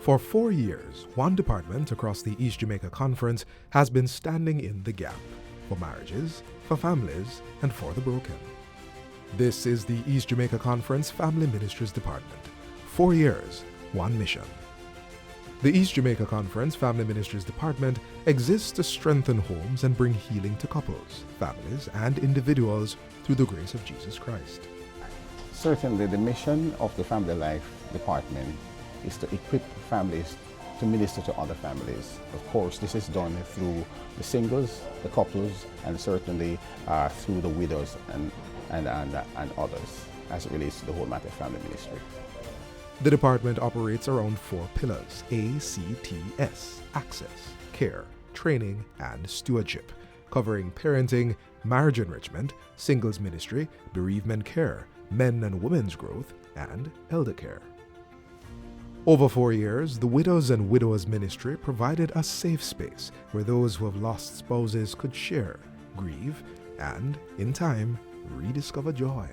For 4 years, one department across the East Jamaica Conference has been standing in the gap for marriages, for families, and for the broken. This is the East Jamaica Conference Family Ministries Department. 4 years, one mission. The East Jamaica Conference Family Ministries Department exists to strengthen homes and bring healing to couples, families, and individuals through the grace of Jesus Christ. Certainly, the mission of the Family Life Department is to equip families to minister to other families. Of course, this is done through the singles, the couples, and certainly through the widows and others, as it relates to the whole matter of family ministry. The department operates around 4 pillars: ACTS, access, care, training, and stewardship, covering parenting, marriage enrichment, singles ministry, bereavement care, men and women's growth, and elder care. Over 4 years, the Widows and Widowers Ministry provided a safe space where those who have lost spouses could share, grieve, and, in time, rediscover joy.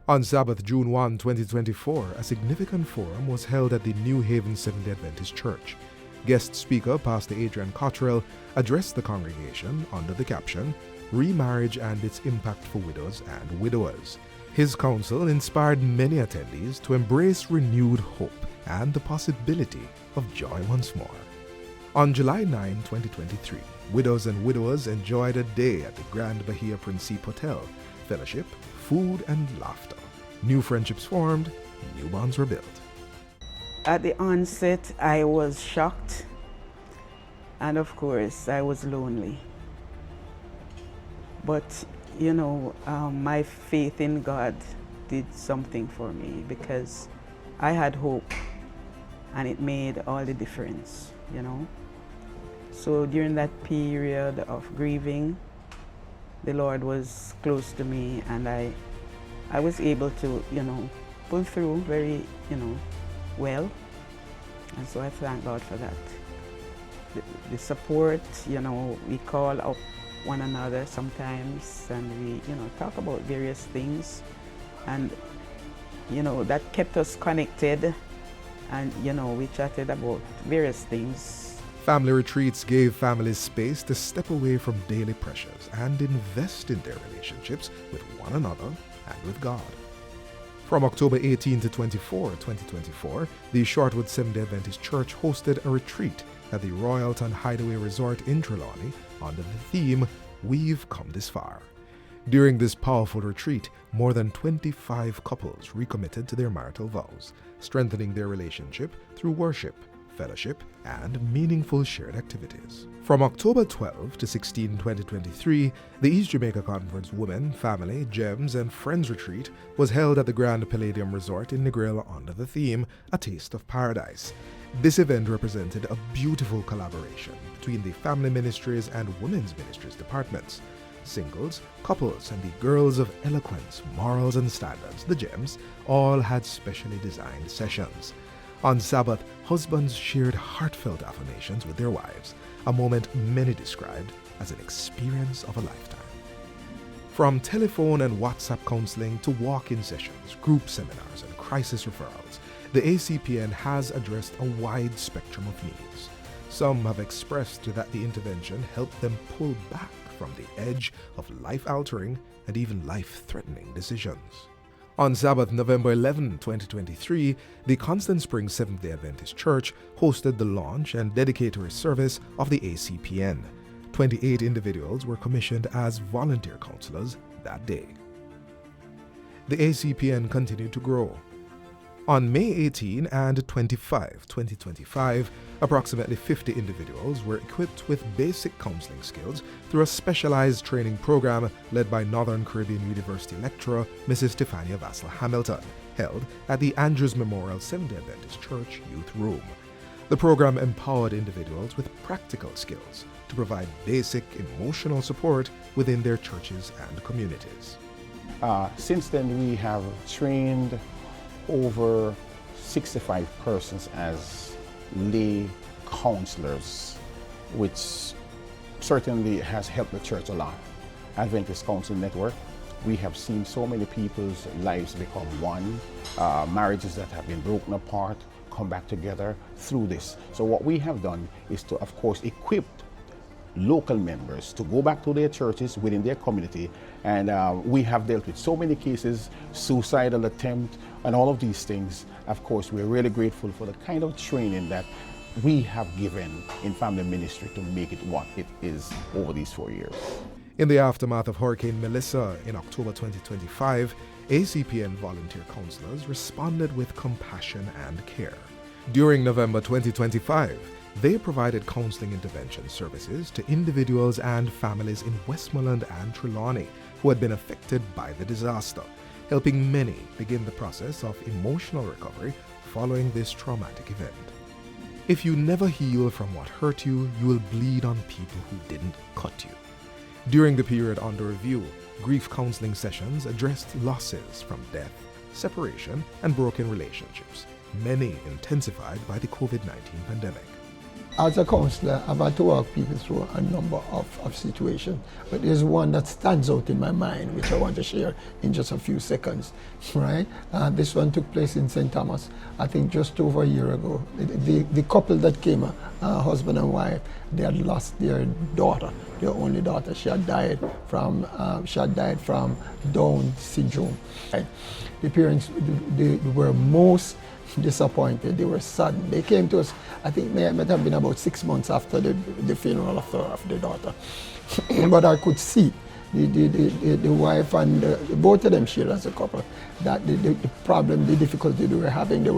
On Sabbath, June 1, 2024, a significant forum was held at the New Haven Seventh-day Adventist Church. Guest speaker, Pastor Adrian Cottrell, addressed the congregation under the caption, Remarriage and its Impact for Widows and Widowers. His counsel inspired many attendees to embrace renewed hope and the possibility of joy once more. On July 9, 2023, Widows and Widowers enjoyed a day at the Grand Bahia Principe Hotel. Fellowship, food, and laughter. New friendships formed, new bonds were built. At the onset, I was shocked, and of course, I was lonely. But, my faith in God did something for me because I had hope, and it made all the difference, So during that period of grieving, the Lord was close to me, and I was able to, pull through very, well. And so I thank God for that. The support, we call up one another sometimes, and we, talk about various things. And, that kept us connected, and, we chatted about various things. Family retreats gave families space to step away from daily pressures and invest in their relationships with one another and with God. From October 18 to 24, 2024, the Shortwood Seventh-day Adventist Church hosted a retreat at the Royalton Hideaway Resort in Trelawney under the theme, We've Come This Far. During this powerful retreat, more than 25 couples recommitted to their marital vows, strengthening their relationship through worship, fellowship, and meaningful shared activities. From October 12 to 16, 2023, the East Jamaica Conference Women, Family, Gems, and Friends Retreat was held at the Grand Palladium Resort in Negril under the theme, A Taste of Paradise. This event represented a beautiful collaboration between the Family Ministries and Women's Ministries departments. Singles, couples, and the girls of eloquence, morals, and standards, the Gems, all had specially designed sessions. On Sabbath, husbands shared heartfelt affirmations with their wives, a moment many described as an experience of a lifetime. From telephone and WhatsApp counseling to walk-in sessions, group seminars, and crisis referrals, the ACPN has addressed a wide spectrum of needs. Some have expressed that the intervention helped them pull back from the edge of life-altering and even life-threatening decisions. On Sabbath, November 11, 2023, the Constant Spring Seventh-day Adventist Church hosted the launch and dedicatory service of the ACPN. 28 individuals were commissioned as volunteer counselors that day. The ACPN continued to grow. On May 18 and 25, 2025, approximately 50 individuals were equipped with basic counseling skills through a specialized training program led by Northern Caribbean University lecturer Mrs. Stefania Vassell-Hamilton, held at the Andrews Memorial Seventh-day Adventist Church Youth Room. The program empowered individuals with practical skills to provide basic emotional support within their churches and communities. Since then, we have trained over 65 persons as lay counselors, which certainly has helped the church a lot. Adventist Counseling Network, we have seen so many people's lives become one, marriages that have been broken apart, come back together through this. So what we have done is to, of course, equip local members to go back to their churches within their community, and we have dealt with so many cases, suicidal attempt and all of these things. Of course, we're really grateful for the kind of training that we have given in family ministry to make it what it is over these 4 years. In the aftermath of Hurricane Melissa in October 2025, ACPN volunteer counselors responded with compassion and care. During November 2025, they provided counseling intervention services to individuals and families in Westmoreland and Trelawney who had been affected by the disaster, helping many begin the process of emotional recovery following this traumatic event. If you never heal from what hurt you, you will bleed on people who didn't cut you. During the period under review, grief counseling sessions addressed losses from death, separation, and broken relationships, many intensified by the COVID-19 pandemic. As a counselor, I've had to walk people through a number of situations, but there's one that stands out in my mind, which I want to share in just a few seconds, right? This one took place in St. Thomas, I think just over a year ago. The couple that came, husband and wife, they had lost their daughter, their only daughter. She had died from Down syndrome. Right? The parents they were most disappointed. They were saddened. They came to us, I think it might have been about 6 months after the funeral of the daughter. But I could see the wife and both of them shared as a couple that the problem, the difficulty they were having, they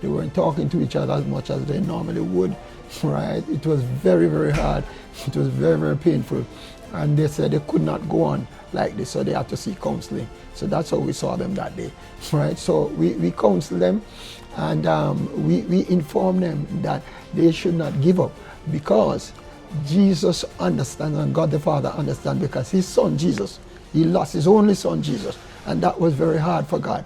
weren't talking to each other as much as they normally would, right? It was very, very hard. It was very, very painful. And they said they could not go on like this, so they had to seek counseling. So that's how we saw them that day, right? So we counseled them, and we informed them that they should not give up, because Jesus understands and God the Father understands, because his son Jesus, he lost his only son Jesus, and that was very hard for God.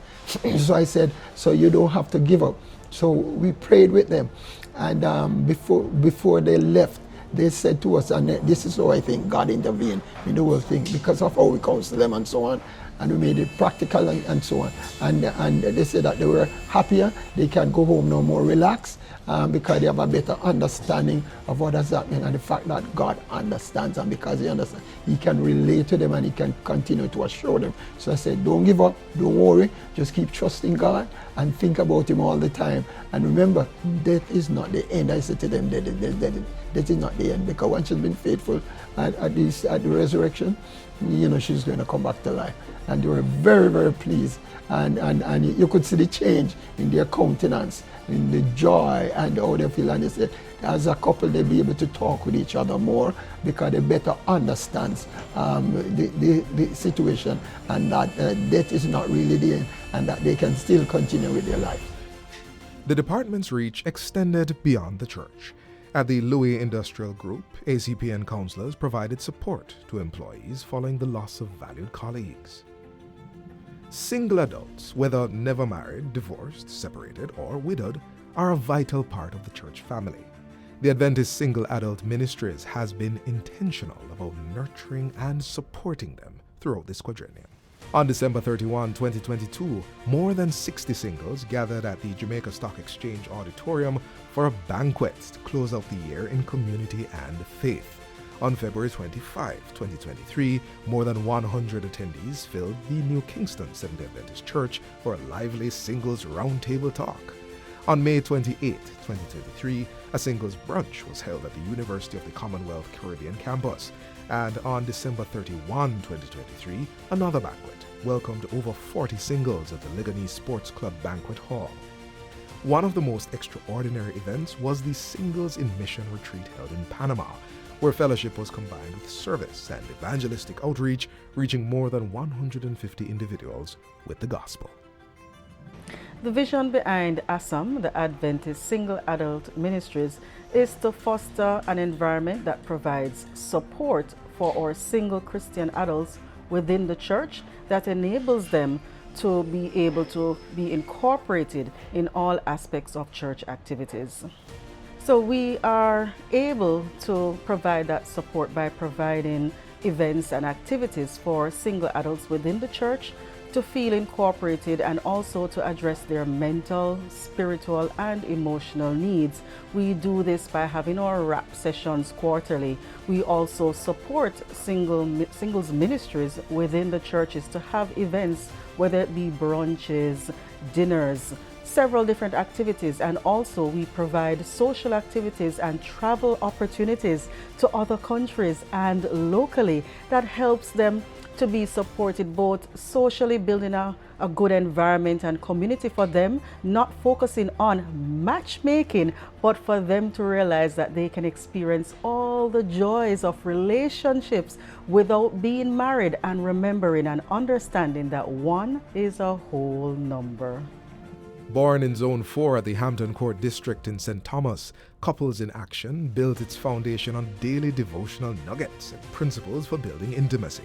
So I said, so you don't have to give up. So we prayed with them, and before they left, they said to us, and this is how I think God intervened in the whole thing, because of how we counsel them and so on, and we made it practical and so on. And they said that they were happier, they can go home now more relaxed, because they have a better understanding of what is happening, and the fact that God understands, and because he understands, he can relate to them and he can continue to assure them. So I said, don't give up, don't worry, just keep trusting God and think about him all the time. And remember, death is not the end. I said to them, that is not the end, because once she's been faithful at the resurrection, you know, she's going to come back to life. And they were very, very pleased, and you could see the change in their countenance, in the joy and how they feel. And they said, as a couple, they'll be able to talk with each other more, because they better understands the situation, and that death is not really the end, and that they can still continue with their life. The department's reach extended beyond the church. At the Louis Industrial Group, ACPN counselors provided support to employees following the loss of valued colleagues. Single adults, whether never married, divorced, separated, or widowed, are a vital part of the church family. The Adventist Single Adult Ministries has been intentional about nurturing and supporting them throughout this quadrennium. On December 31, 2022, more than 60 singles gathered at the Jamaica Stock Exchange Auditorium for a banquet to close out the year in community and faith. On February 25, 2023, more than 100 attendees filled the New Kingston Seventh-day Adventist Church for a lively singles roundtable talk. On May 28, 2023, a singles brunch was held at the University of the Commonwealth Caribbean campus. And on December 31, 2023, another banquet welcomed over 40 singles at the Leganese Sports Club Banquet Hall. One of the most extraordinary events was the Singles in Mission retreat held in Panama, where fellowship was combined with service and evangelistic outreach, reaching more than 150 individuals with the gospel. The vision behind ASAM, the Adventist Single Adult Ministries, is to foster an environment that provides support for our single Christian adults within the church, that enables them to be able to be incorporated in all aspects of church activities. So we are able to provide that support by providing events and activities for single adults within the church to feel incorporated and also to address their mental, spiritual, and emotional needs. We do this by having our wrap sessions quarterly. We also support singles ministries within the churches to have events, whether it be brunches, dinners, several different activities, and also we provide social activities and travel opportunities to other countries and locally that helps them to be supported both socially, building a good environment and community for them, not focusing on matchmaking, but for them to realize that they can experience all the joys of relationships without being married, and remembering and understanding that one is a whole number. Born in Zone 4 at the Hampton Court District in St. Thomas, Couples in Action built its foundation on daily devotional nuggets and principles for building intimacy,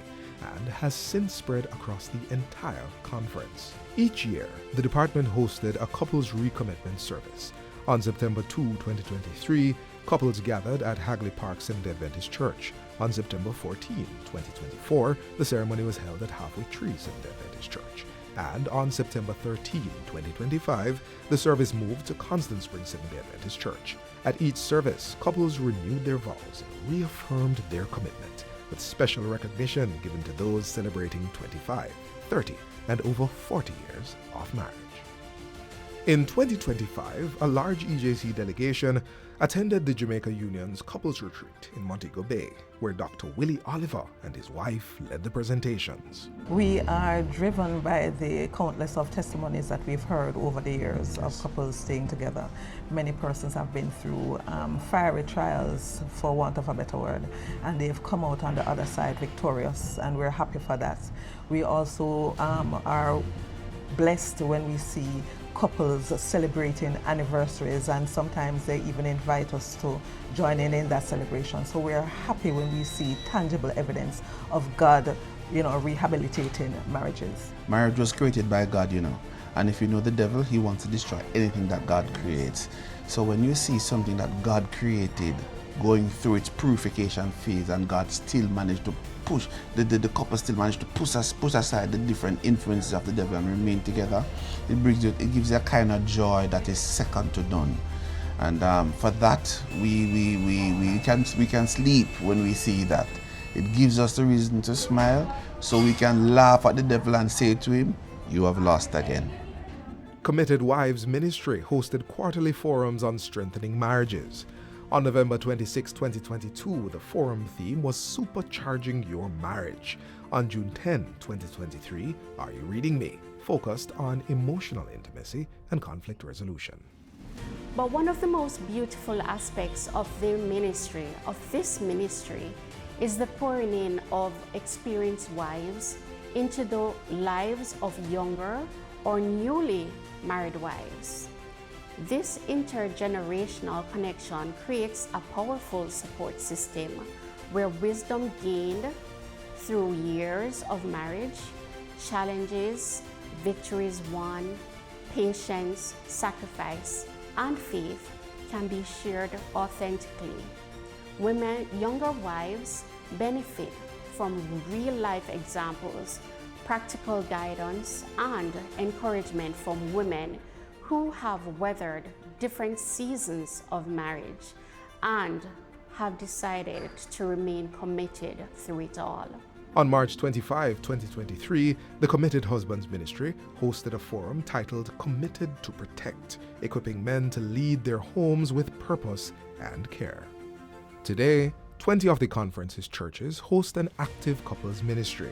and has since spread across the entire conference. Each year, the department hosted a couples recommitment service. On September 2, 2023, couples gathered at Hagley Park Seventh-day Adventist Church. On September 14, 2024, the ceremony was held at Halfway Tree Seventh-day Adventist Church. And on September 13, 2025, the service moved to Constant Spring Seventh-day Adventist Church. At each service, couples renewed their vows and reaffirmed their commitment, with special recognition given to those celebrating 25, 30, and over 40 years of marriage. In 2025, a large EJC delegation attended the Jamaica Union's Couples Retreat in Montego Bay, where Dr. Willie Oliver and his wife led the presentations. We are driven by the countless of testimonies that we've heard over the years of couples staying together. Many persons have been through fiery trials, for want of a better word, and they've come out on the other side victorious, and we're happy for that. We also are blessed when we see couples celebrating anniversaries, and sometimes they even invite us to join in that celebration. So we're happy when we see tangible evidence of God, rehabilitating marriages. Marriage was created by God, and if you know the devil, he wants to destroy anything that God creates. So when you see something that God created going through its purification phase, and God still managed to push, the couple still managed to push aside the different influences of the devil and remain together, it gives you a kind of joy that is second to none. And for that, we can sleep when we see that. It gives us the reason to smile, so we can laugh at the devil and say to him, "You have lost again." Committed Wives Ministry hosted quarterly forums on strengthening marriages. On November 26, 2022, the forum theme was Supercharging Your Marriage. On June 10, 2023, Are You Reading Me? Focused on emotional intimacy and conflict resolution. But one of the most beautiful aspects of this ministry, is the pouring in of experienced wives into the lives of younger or newly married wives. This intergenerational connection creates a powerful support system where wisdom gained through years of marriage, challenges, victories won, patience, sacrifice, and faith can be shared authentically. Younger wives benefit from real-life examples, practical guidance, and encouragement from women who have weathered different seasons of marriage and have decided to remain committed through it all. On March 25, 2023, the Committed Husbands Ministry hosted a forum titled Committed to Protect, equipping men to lead their homes with purpose and care. Today, 20 of the conference's churches host an active couples ministry.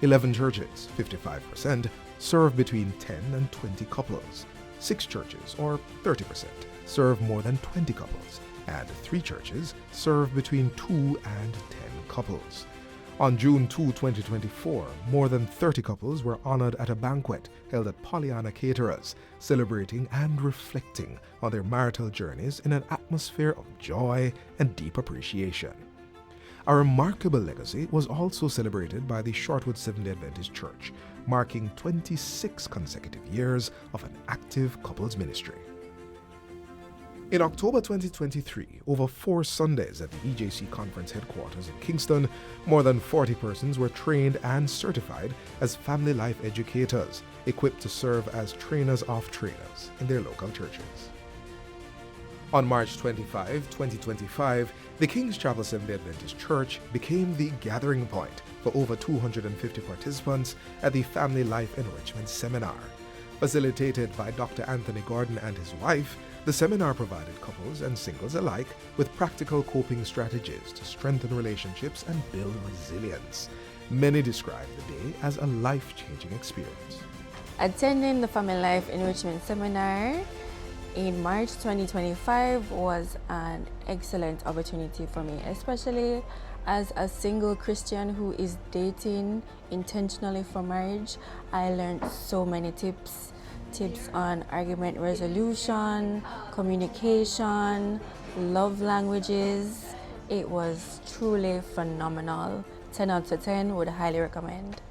11 churches, 55%, serve between 10 and 20 couples. 6 churches, or 30%, serve more than 20 couples, and 3 churches serve between 2 and 10 couples. On June 2, 2024, more than 30 couples were honored at a banquet held at Pollyanna Caterers, celebrating and reflecting on their marital journeys in an atmosphere of joy and deep appreciation. A remarkable legacy was also celebrated by the Shortwood Seventh-day Adventist Church, marking 26 consecutive years of an active couples ministry. In October 2023, over 4 Sundays at the EJC Conference headquarters in Kingston, more than 40 persons were trained and certified as family life educators, equipped to serve as trainers of trainers in their local churches. On March 25, 2025, the King's Chapel Seventh-day Adventist Church became the gathering point for over 250 participants at the Family Life Enrichment Seminar. Facilitated by Dr. Anthony Gordon and his wife, the seminar provided couples and singles alike with practical coping strategies to strengthen relationships and build resilience. Many describe the day as a life-changing experience. Attending the Family Life Enrichment Seminar in March 2025 was an excellent opportunity for me, especially as a single Christian who is dating intentionally for marriage. I learned so many tips on argument resolution, communication, love languages. It was truly phenomenal. 10 out of 10, would highly recommend.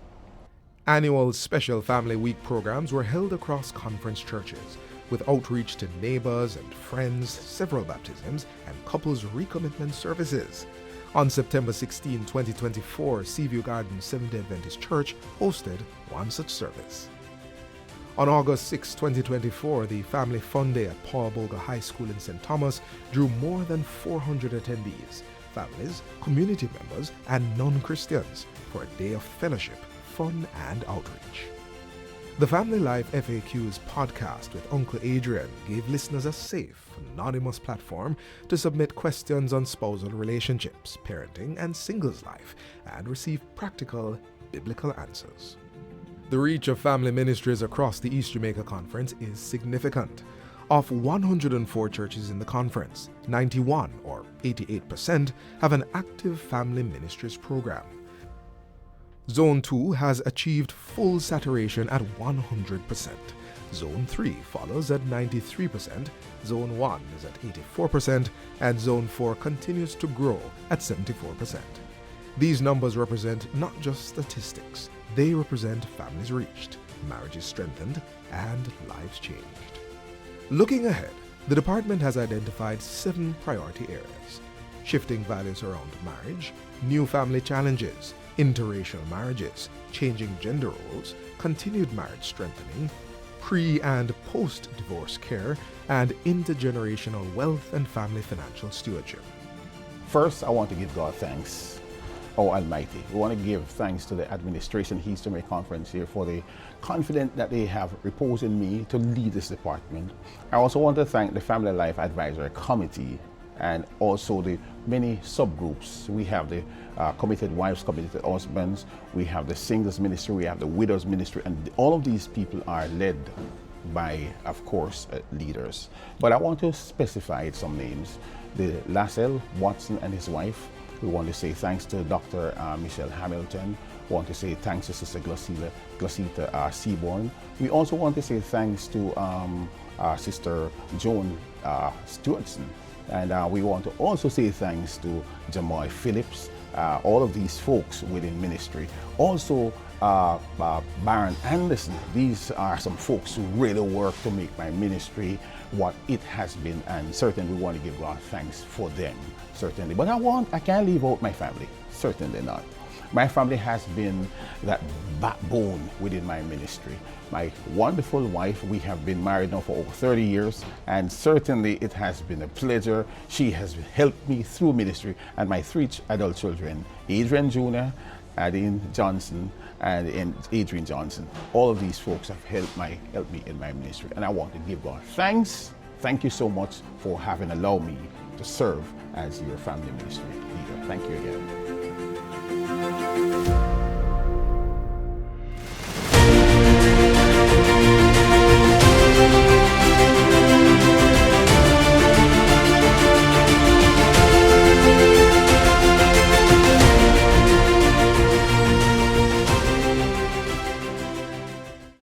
Annual Special Family Week programs were held across conference churches, with outreach to neighbors and friends, several baptisms, and couples recommitment services. On September 16, 2024, Seaview Gardens Seventh-day Adventist Church hosted one such service. On August 6, 2024, the Family Fun Day at Paul Bolger High School in St. Thomas drew more than 400 attendees, families, community members, and non-Christians for a day of fellowship, fun, and outreach. The Family Life FAQs podcast with Uncle Adrian gave listeners a safe, anonymous platform to submit questions on spousal relationships, parenting, and singles life, and receive practical, biblical answers. The reach of family ministries across the East Jamaica Conference is significant. Of 104 churches in the conference, 91 or 88% have an active family ministries program. Zone 2 has achieved full saturation at 100%. Zone 3 follows at 93%, Zone 1 is at 84%, and Zone 4 continues to grow at 74%. These numbers represent not just statistics, they represent families reached, marriages strengthened, and lives changed. Looking ahead, the department has identified 7 priority areas: shifting values around marriage, new family challenges, interracial marriages, changing gender roles, continued marriage strengthening, pre- and post-divorce care, and intergenerational wealth and family financial stewardship. First, I want to give God thanks, oh Almighty. We want to give thanks to the administration, East Jamaica Conference here, for the confidence that they have reposed in me to lead this department. I also want to thank the Family Life Advisory Committee and also the many subgroups. We have the committed wives, committed husbands, we have the singles ministry, we have the widows ministry, and all of these people are led by, of course, leaders. But I want to specify some names. The Lassell Watson and his wife. We want to say thanks to Dr. Michelle Hamilton. We want to say thanks to Sister Glacita Seaborn. We also want to say thanks to Sister Joan Stewartson. And we want to also say thanks to Jamoy Phillips, all of these folks within ministry. Also, Baron Anderson. These are some folks who really work to make my ministry what it has been, and certainly we want to give God thanks for them, certainly. But I can't leave out my family, certainly not. My family has been that backbone within my ministry. My wonderful wife, we have been married now for over 30 years, and certainly it has been a pleasure. She has helped me through ministry, and my 3 adult children, Adrian Jr., Adine Johnson, and Adrian Johnson. All of these folks have helped me in my ministry, and I want to give God thanks. Thank you so much for having allowed me to serve as your family ministry leader. Thank you again.